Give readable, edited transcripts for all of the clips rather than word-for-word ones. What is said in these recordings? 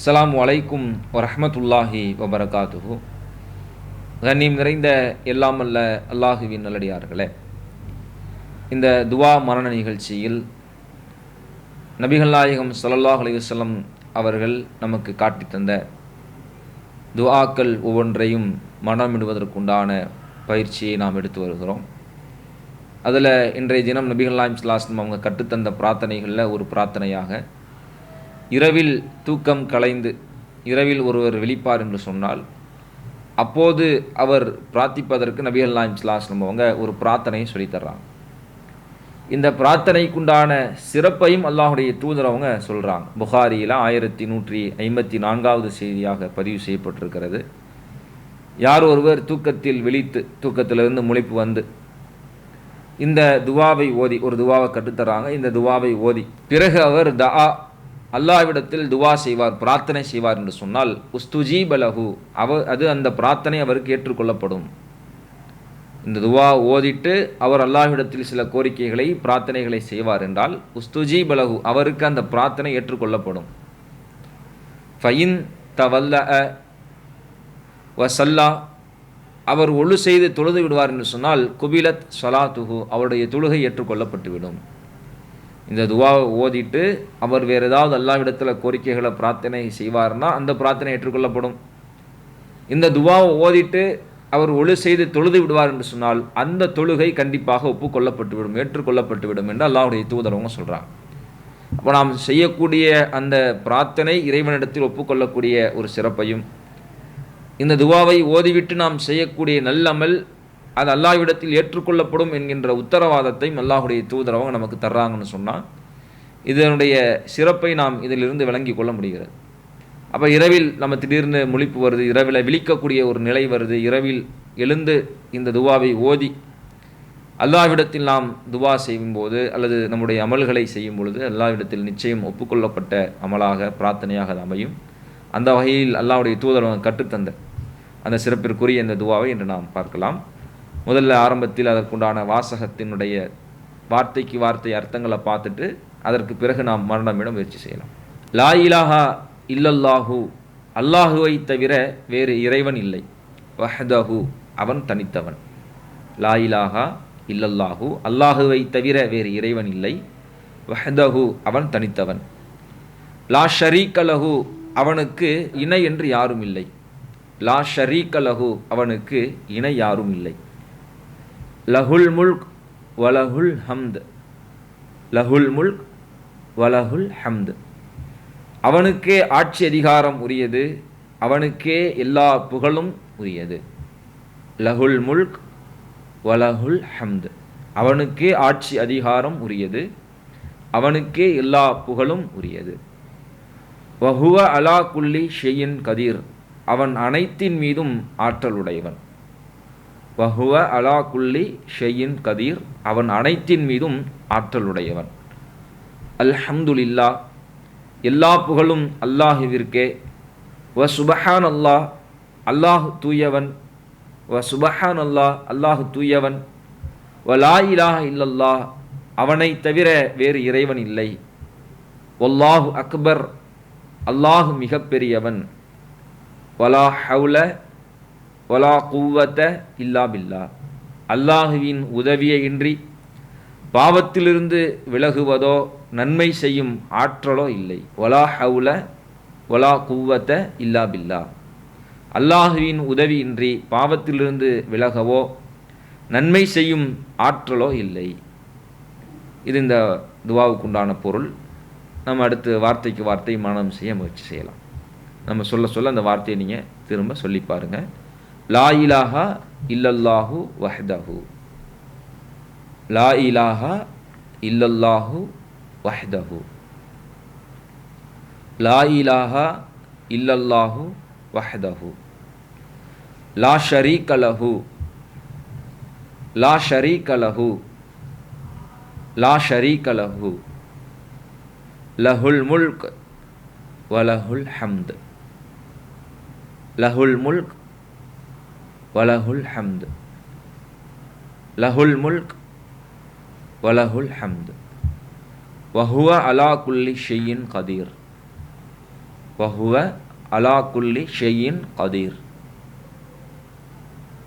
அஸ்ஸலாமு அலைக்கும் வரஹ்மத்துல்லாஹி வபரகாத்துஹு. கண்ணியம் நிறைந்த எல்லாம் அல்ல அல்லாஹுவின் நல்லடியார்களே, இந்த துவா மரண நிகழ்ச்சியில் நபிகள் நாயகம் ஸல்லல்லாஹு அலைஹி வஸல்லம் அவர்கள் நமக்கு காட்டித் தந்த துஆக்கள் ஒவ்வொன்றையும் மனமிடுவதற்குண்டான பயிற்சியை நாம் எடுத்து வருகிறோம். அதில் இன்றைய தினம் நபிகள் நாயகம் ஸல்லல்லாஹு அலைஹி வஸல்லம் அவங்க கற்றுத்தந்த பிரார்த்தனைகளில் ஒரு பிரார்த்தனையாக, இரவில் தூக்கம் கலைந்து இரவில் ஒருவர் விழிப்பார் என்று சொன்னால் அப்போது அவர் பிரார்த்திப்பதற்கு நபிகள் நாயகம் ஸல்லல்லாஹு அலைஹி வஸல்லம் அவங்க ஒரு பிரார்த்தனையை சொல்லித்தர்றாங்க. இந்த பிரார்த்தனைக்குண்டான சிறப்பையும் அல்லாஹுடைய தூதர் அவங்க சொல்கிறாங்க. புகாரியில் 1154வது செய்தியாக பதிவு செய்யப்பட்டிருக்கிறது. யார் ஒருவர் தூக்கத்தில் விழித்து தூக்கத்திலிருந்து முழிப்பு வந்து இந்த துவாவை ஓதி, ஒரு துவாவை கற்றுத்தராங்க, இந்த துவாவை ஓதி பிறகு அவர் அல்லாஹ்விடத்தில் துவா செய்வார், பிரார்த்தனை செய்வார் என்று சொன்னால் உஸ்துஜீப லஹு, அது அந்த பிரார்த்தனை அவருக்கு ஏற்றுக்கொள்ளப்படும். இந்த துவா ஓதிட்டு அவர் அல்லாஹ்விடத்தில் சில கோரிக்கைகளை பிரார்த்தனைகளை செய்வார் என்றால் உஸ்துஜீப லஹு, அவருக்கு அந்த பிரார்த்தனை ஏற்றுக்கொள்ளப்படும். ஃபைன் தவல்ல வசல்லா, அவர் ஒழு செய்து தொழுது விடுவார் என்று சொன்னால் குபிலத் ஸலாத்துஹு, அவருடைய தொழுகை ஏற்றுக்கொள்ளப்பட்டுவிடும். இந்த துவாவை ஓதிட்டு அவர் வேறு ஏதாவது அல்லாஹ்விடத்தில் கோரிக்கைகளை பிரார்த்தனை செய்வார்னா அந்த பிரார்த்தனை ஏற்றுக்கொள்ளப்படும். இந்த துவாவை ஓதிட்டு அவர் ஒழு செய்து தொழுது விடுவார் என்று சொன்னால் அந்த தொழுகை கண்டிப்பாக ஒப்புக்கொள்ளப்பட்டுவிடும், ஏற்றுக்கொள்ளப்பட்டுவிடும் என்று அல்லாஹ்வுடைய தூதரவங்க சொல்கிறாங்க. அப்போ நாம் செய்யக்கூடிய அந்த பிரார்த்தனை இறைவனிடத்தில் ஒப்புக்கொள்ளக்கூடிய ஒரு சிறப்பையும், இந்த துவாவை ஓதிவிட்டு நாம் செய்யக்கூடிய நல்லமல் அது அல்லாஹ்விடத்தில் ஏற்றுக்கொள்ளப்படும் என்கின்ற உத்தரவாதத்தையும் அல்லாஹுடைய தூதரவங்க நமக்கு தர்றாங்கன்னு சொன்னால் இதனுடைய சிறப்பை நாம் இதிலிருந்து விளங்கி கொள்ள முடிகிறது. அப்போ இரவில் நம்ம திடீர்னு முழிப்பு வருது, இரவில் விழிக்கக்கூடிய ஒரு நிலை வருது, இரவில் எழுந்து இந்த துவாவை ஓதி அல்லாஹ்விடத்தில் நாம் துவா செய்யும்போது அல்லது நம்முடைய அமல்களை செய்யும் பொழுது அல்லாஹ்விடத்தில் நிச்சயம் ஒப்புக்கொள்ளப்பட்ட அமலாக பிரார்த்தனையாக அது அமையும். அந்த வகையில் அல்லாஹுடைய தூதரவங்க கற்றுத்தந்த அந்த சிறப்பிற்குரிய இந்த துவாவை என்று நாம் பார்க்கலாம். முதல்ல ஆரம்பத்தில் அதற்குண்டான வாசகத்தினுடைய வார்த்தைக்கு வார்த்தை அர்த்தங்களை பார்த்துட்டு அதற்கு பிறகு நாம் மரணமிட முயற்சி செய்யலாம். லா இலாஹா இல்லல்லாஹு, அல்லாஹுவை தவிர வேறு இறைவன் இல்லை. வஹ்தஹு, அவன் தனித்தவன். லா இலாஹா இல்லல்லாஹு, அல்லாஹுவை தவிர வேறு இறைவன் இல்லை. வஹ்தஹு, அவன் தனித்தவன். லா ஷரீக லஹு, அவனுக்கு இணை என்று யாரும் இல்லை. லா ஷரீக லஹு, அவனுக்கு இணை யாரும் இல்லை. லஹுல் முல்க் வலஹுல் ஹம்த், லஹுல் முல்க் வலஹுல் ஹம்த், அவனுக்கே ஆட்சி அதிகாரம் உரியது, அவனுக்கே எல்லா புகழும் உரியது. லஹுல் முல்க் வலஹுல் ஹம்த், அவனுக்கே ஆட்சி அதிகாரம் உரியது, அவனுக்கே எல்லா புகழும் உரியது. வஹுவ அலா குல்லி ஷையின் கதீர், அவன் அனைத்தின் மீதும் ஆற்றலுடையவன். வஹுவ அலா குல்லி ஷையின் கதீர், அவன் அனைத்தின் மீதும் ஆற்றலுடையவன். அல்ஹம்துலில்லாஹ், எல்லா புகழும் அல்லாஹுவிற்கே. வ சுபஹான் அல்லாஹ், அல்லாஹ் தூயவன். வ சுபஹான் அல்லாஹ், அல்லாஹ் தூயவன். வ லா இலாஹ இல்லல்லாஹ், அவனை தவிர வேறு இறைவன் இல்லை. வல்லாஹு அக்பர், அல்லாஹ் மிகப்பெரியவன். வலா ஹவுல வலா குவ்வத இல்லா பில்லா, அல்லாஹுவின் உதவியை இன்றி பாவத்திலிருந்து விலகுவதோ நன்மை செய்யும் ஆற்றலோ இல்லை. வலா ஹவுல வலா குவ்வத இல்லா பில்லா, அல்லாஹுவின் உதவியின்றி பாவத்திலிருந்து விலகவோ நன்மை செய்யும் ஆற்றலோ இல்லை. இது இந்த துவாவுக்குண்டான பொருள். நம்ம அடுத்து வார்த்தைக்கு வார்த்தை மனனம் செய்ய முயற்சி செய்யலாம். நம்ம சொல்ல சொல்ல அந்த வார்த்தையை நீங்கள் திரும்ப சொல்லி பாருங்கள். லா இலாஹா இல்லல்லாஹு வஹ்தஹு, லா இலாஹா இல்லல்லாஹு வஹ்தஹு, லா இலாஹா இல்லல்லாஹு வஹ்தஹு, லா ஷரீக லஹு, லா ஷரீக லஹு, லா ஷரீக லஹு, லஹுல் முல்க் வலஹுல் ஹம்த், லஹுல் முல்க் வலஹுல் ஹம்த், லஹுல் முல்க் வலஹுல் ஹம்த். வஹுவ அலா குல்லி ஷையின் கதீர், வஹுவ அலா குல்லி ஷையின் கதீர்.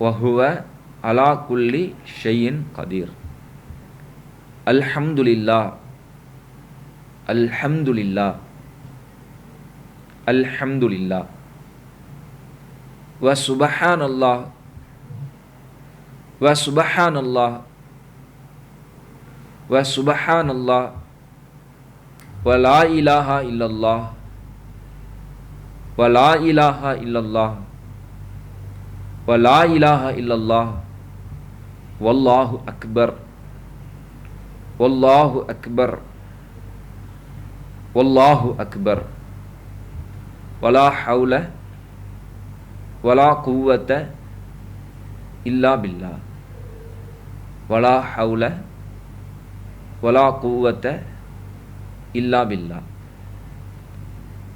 வஹுவ அலா குல்லி ஷையின் கதீர். அல்ஹம்துலில்லாஹ், அல்ஹம்துலில்லாஹ், அல்ஹம்துலில்லாஹ். வ சுபஹானல்லாஹ், வ சுபஹானல்லாஹ், வ சுபஹானல்லாஹ். வ லா இலாஹா இல்லல்லாஹ், வ லா இலாஹா இல்லல்லாஹ், வ லா இலாஹா இல்லல்லாஹ். வல்லாஹு அக்பர், வல்லாஹு அக்பர், வல்லாஹு அக்பர். வலா ஹவுல வலா குவத்த இல்லா பில்லா. வலா ஹவுல வலா குவத்த இல்லா பில்லா.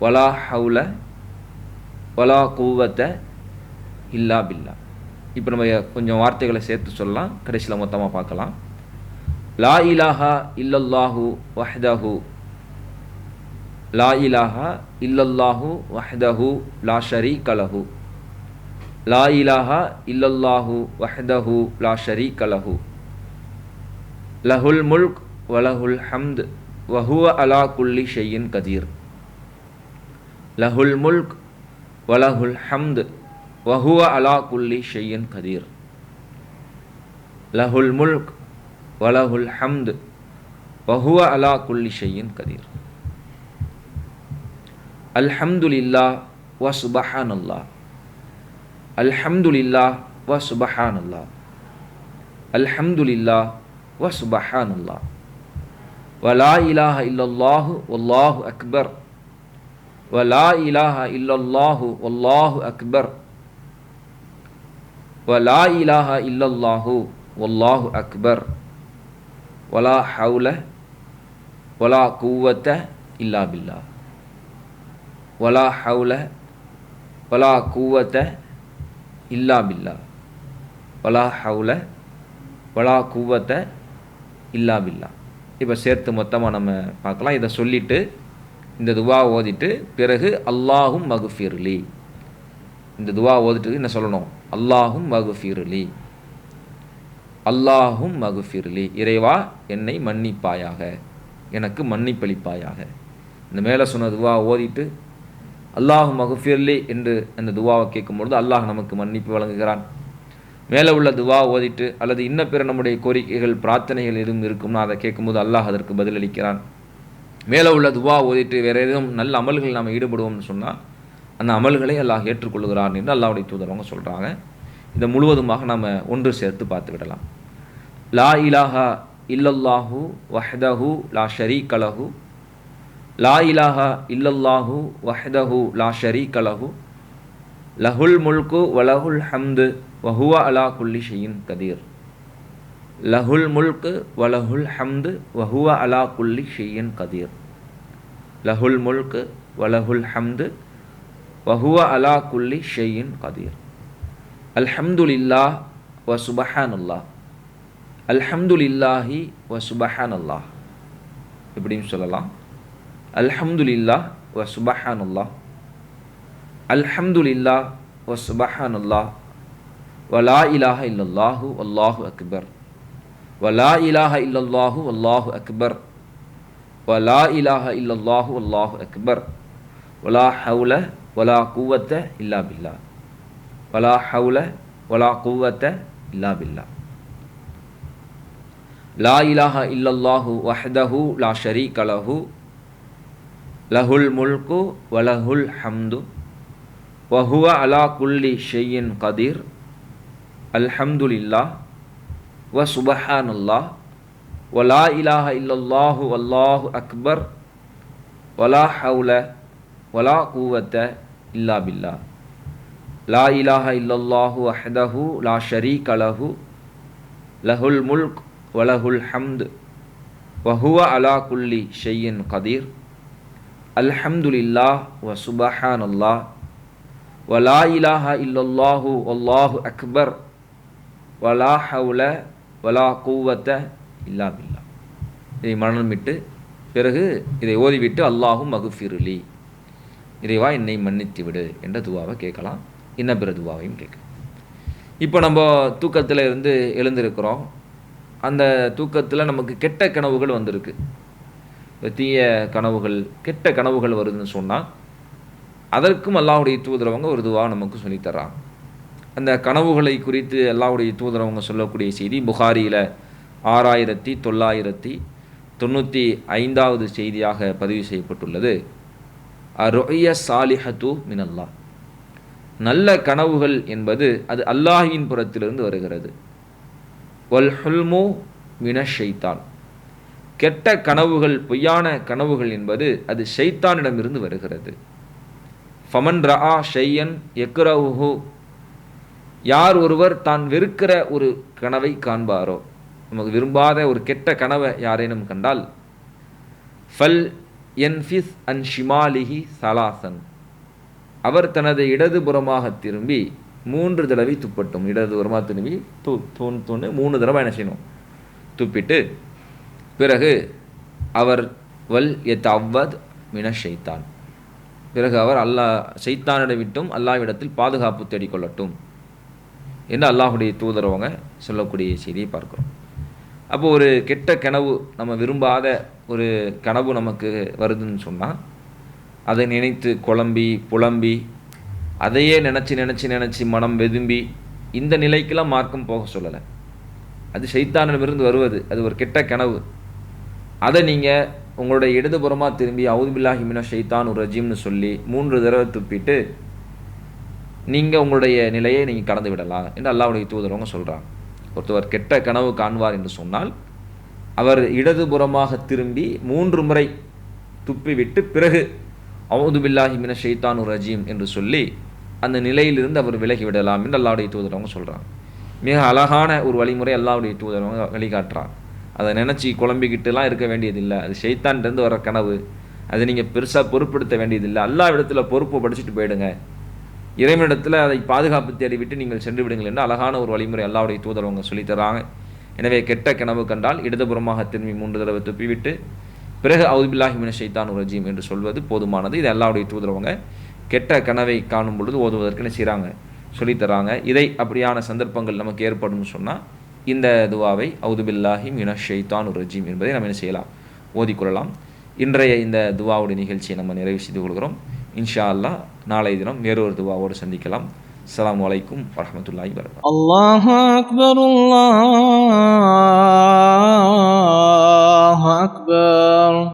வலா ஹவுல வலா குவத்த இல்லா பில்லா. இப்போ நம்ம கொஞ்சம் வார்த்தைகளை சேர்த்து சொல்லலாம், கடைசியில் மொத்தமாக பார்க்கலாம். லா இலாஹா இல்லல்லாஹு வஹ்தஹு, லா இலாஹா இல்லல்லாஹு வஹ்தஹு லா ஷரீக லஹு. லா இலாஹா இல்லல்லாஹு வஹ்தஹு லா ஷரீக லஹு. லஹுல் முல்க் வலஹுல் ஹம்த் வஹுவ அலா குல்லி ஷையின் கதீர். லஹுல் முல்க் வலஹுல் ஹம்த் வஹுவ அலா குல்லி ஷையின் கதீர். லஹுல் முல்க் வலஹுல் ஹம்த் வஹுவ அலா குல்லி ஷையின் கதீர். அல்ஹம்துலில்லாஹ் வ சுபஹானல்லாஹ், அல்ஹம்துலில்லாஹ் வ சுபஹானல்லாஹ், அல்ஹம்துலில்லாஹ் வ சுபஹானல்லாஹ். வ லா இலாஹா இல்லல்லாஹு வல்லாஹு அக்பர், வ லா இலாஹா இல்லல்லாஹு வல்லாஹு அக்பர், வ லா இலாஹா இல்லல்லாஹு வல்லாஹு அக்பர். வலா ஹவுல வலா குவத்த இல்லா பில்லா. வலா ஹவுல வலா குவத்த இல்லா பில்லா. வலா ஹவுல வலா குவத்த இல்லா பில்லா. இப்போ சேர்த்து மொத்தமாக நம்ம பார்க்கலாம். இதை சொல்லிவிட்டு இந்த துவா ஓதிட்டு பிறகு அல்லாஹும் மகுஃபிர்லி, இந்த துவா ஓதிட்டு என்ன சொல்லணும்? அல்லாஹும் மகுஃபிர்லி, அல்லாஹும் மகுஃபிர்லி. இறைவா என்னை மன்னிப்பாயாக, எனக்கு மன்னிப்பளிப்பாயாக. இந்த மேலே சொன்ன துவா ஓதிட்டு அல்லாஹும் மகுஃபிர்லி என்று அந்த துவாவை கேட்கும்பொழுது அல்லாஹ் நமக்கு மன்னிப்பு வழங்குகிறான். மேலே உள்ள துவா ஓதிட்டு அல்லது இன்ன பிற நம்முடைய கோரிக்கைகள் பிரார்த்தனைகள் எதுவும் இருக்கும்னா அதை கேட்கும்போது அல்லாஹ் அதற்கு பதிலளிக்கிறான். மேலே உள்ள துவா ஓதிட்டு வேறு எதுவும் நல்ல அமல்கள் நாம் ஈடுபடுவோம்னு சொன்னால் அந்த அமல்களை அல்லாஹ் ஏற்றுக்கொள்கிறான் என்று அல்லாஹ்வுடைய தூதரவங்க சொல்கிறாங்க. இதை முழுவதுமாக நாம் ஒன்று சேர்த்து பார்த்துக்கிடலாம். லா இலாஹா இல்லல்லாஹு வஹ்தஹு லா ஷரீக லஹு, லா இலாஹா இல்லல்லாஹு வஹ்தஹு லா ஷரீக லஹு. லஹுல் முல்கு வலஹுல் ஹம்து வஹுவ அலா குல்லி ஷையின் கதீர். லஹுல் முல்கு வலஹுல் ஹம்து வஹுவ அலா குல்லி ஷையின் கதீர். லஹுல் முல்கு வலஹுல் ஹம்து வஹுவ அலா குல்லி ஷையின் கதீர். அல்ஹம்துலில்லாஹ் வ சுபஹானல்லாஹ், அல்ஹம்துலில்லாஹி வ சுபஹானல்லாஹ். இப்படின்னு சொல்லலாம். அல்ஹம்துலில்லாஹ் வ சுபஹானல்லாஹ், அல்ஹம்துலில்லாஹ் வ சுபஹானல்லாஹ். வ லா இலாஹா இல்லல்லாஹு வல்லாஹு அக்பர், வ லா இலாஹா இல்லல்லாஹு வல்லாஹு அக்பர், வ லா இலாஹா இல்லல்லாஹு வல்லாஹு அக்பர். வ லா ஹவுல வ லா குவத்த இல்லா பில்லா. வ லா ஹவுல வ லா குவத்த இல்லா பில்லா. லா இலாஹா இல்லல்லாஹு வஹ்தஹு லா ஷரீக லஹு, லஹுல் முல்கு வலஹுல் ஹம்து வஹுவ அலா குல்லி ஷையின் கதீர். அல்ஹம்துலில்லாஹ் வ சுபஹானல்லாஹ் வ லா இலாஹா இல்லல்லாஹு வல்லாஹு அக்பர் வ லா ஹவுல வ லா குவத்த இல்லா பில்லா. லா இலாஹா இல்லல்லாஹு வஹ்தஹு லா ஷரீக லஹு, லஹுல் முல்க் வலஹுல் ஹம்து வஹுவ அலா குல்லி ஷையின் கதீர். அல்ஹம்துலில்லாஹ் வ சுபஹானல்லாஹ் வ லா இலாஹா இல்லல்லாஹு வல்லாஹு அக்பர் வ லா ஹவுல வ லா குவத்த இல்லா பில்லா. இதை மனமிட்டு பிறகு இதை ஓதிவிட்டு அல்லாஹும் மகுஃபிர்லி, இறைவா என்னை மன்னித்து விடு என்ற துவாவை கேட்கலாம். இன்ன பிற துவாவையும் கேட்கலாம். இப்போ நம்ம தூக்கத்தில் இருந்து எழுந்திருக்கிறோம். அந்த தூக்கத்தில் நமக்கு கெட்ட கனவுகள் வந்திருக்கு. தீய கனவுகள், கெட்ட கனவுகள் வருதுன்னு சொன்னால் அதற்கும் அல்லாஹ்வுடைய தூதரவங்க ஒரு துவா நமக்கு சொல்லித்தர்றாங்க. அந்த கனவுகளை குறித்து அல்லாஹ்வுடைய தூதரவங்க சொல்லக்கூடிய செய்தி புகாரியில் 6995வது செய்தியாக பதிவு செய்யப்பட்டுள்ளது. அருய சாலிஹத்து மினல்லாஹ், நல்ல கனவுகள் என்பது அது அல்லாஹ்வின் புறத்திலிருந்து வருகிறது. வல் ஹுல்மு மினஷ் ஷைத்தான், கெட்ட கனவுகள், பொய்யான கனவுகள் என்பது அது ஷைத்தானிடமிருந்து வருகிறது. ஃபமன் ரஆ ஷையன் யக்ரஹு, யார் ஒருவர் தான் வெறுக்கிற ஒரு கனவை காண்பாரோ, நமக்கு விரும்பாத ஒரு கெட்ட கனவை யாரேனும் கண்டால், ஃபல் யன்ஃபிஸ் அன் ஷிமாலிஹி சலாசன், அவர் தனது இடதுபுறமாக திரும்பி 3 தடவை துப்பட்டும். இடதுபுறமாக திரும்பி தூண் 3 தடவை என்ன செய்யணும்? துப்பிட்டு பிறகு அவர் வல் யதஅவ்வத் மினஷ் ஷைத்தான், பிறகு அவர் ஷைத்தானிடம் விட்டும் அல்லாஹ்விடத்தில் பாதுகாப்பு தேடிக்கொள்ளட்டும் என்று அல்லாஹ்வுடைய தூதரவங்க சொல்லக்கூடிய செய்தியை பார்க்கிறோம். அப்போ ஒரு கெட்ட கனவு, நம்ம விரும்பாத ஒரு கனவு நமக்கு வருதுன்னு சொன்னால் அதை நினைத்து குழம்பி புலம்பி அதையே நினச்சி மனம் வெதும்பி இந்த நிலைக்கெல்லாம் மார்க்கம் போக சொல்லலை. அது ஷைத்தானிடமிருந்து வருவது, அது ஒரு கெட்ட கனவு. அதை நீங்கள் உங்களுடைய இடதுபுறமாக திரும்பி அஊது பில்லாஹி மினஷ் ஷைத்தானிர் ரஜீம்னு சொல்லி 3 தடவை துப்பிட்டு நீங்கள் உங்களுடைய நிலையை நீங்கள் கடந்து விடலாம் என்று அல்லாஹ்வுடைய தூதரவங்க சொல்கிறாங்க. ஒருத்தவர் கெட்ட கனவு காண்பார் என்று சொன்னால் அவர் இடதுபுறமாக திரும்பி 3 முறை துப்பிவிட்டு பிறகு அஊது பில்லாஹி மினஷ் ஷைத்தானிர் ரஜீம் என்று சொல்லி அந்த நிலையிலிருந்து அவர் விலகி விடலாம் என்று அல்லாஹ்வுடைய தூதரவங்க சொல்கிறாங்க. மிக அழகான ஒரு வழிமுறை அல்லாஹ்வுடைய தூதரவங்க வழிகாட்டுறாங்க. அதை நினச்சி குழம்பிக்கிட்டுலாம் இருக்க வேண்டியதில்லை. அது ஷைத்தான்லேருந்து வர கனவு, அதை நீங்கள் பெருசாக பொறுப்படுத்த வேண்டியதில்லை. அல்லாஹ்விடத்தில் பொறுப்பு படிச்சுட்டு போயிடுங்க, இறைவனிடத்தில் அதை பாதுகாப்பு தேடிவிட்டு நீங்கள் சென்று விடுங்கள் என்று அழகான ஒரு வழிமுறை அல்லாஹ்வுடைய தூதரவங்க சொல்லித்தராங்க. எனவே கெட்ட கனவு கண்டால் இடதுபுறமாக திரும்பி 3 தடவை துப்பிவிட்டு பிறகு அஊது பில்லாஹி மினஷ் ஷைத்தானிர் ரஜீம் என்று சொல்வது போதுமானது. இது அல்லாஹ்வுடைய தூதரவங்க கெட்ட கனவை காணும் பொழுது ஓதுவதற்கு என்ன செய்கிறாங்க? சொல்லித்தராங்க. இதை அப்படியான சந்தர்ப்பங்கள் நமக்கு ஏற்படும் சொன்னால் இந்த துவாவை அஊது பில்லாஹி மினஷ் ஷைத்தானிர் ரஜீம் என்பதை நம்ம என்ன செய்யலாம்? ஓதிக்கொள்ளலாம். இன்றைய இந்த துவாவுடைய நிகழ்ச்சியை நம்ம நிறைவு செய்து கொள்கிறோம். இன்ஷா அல்லாஹ் நாளைய தினம் வேறொரு துவாவோடு சந்திக்கலாம். அஸ்ஸலாமு அலைக்கும் வரஹ்மத்துல்லாஹி வபரகாத்துஹு. அல்லாஹு அக்பர், அல்லாஹு அக்பர்.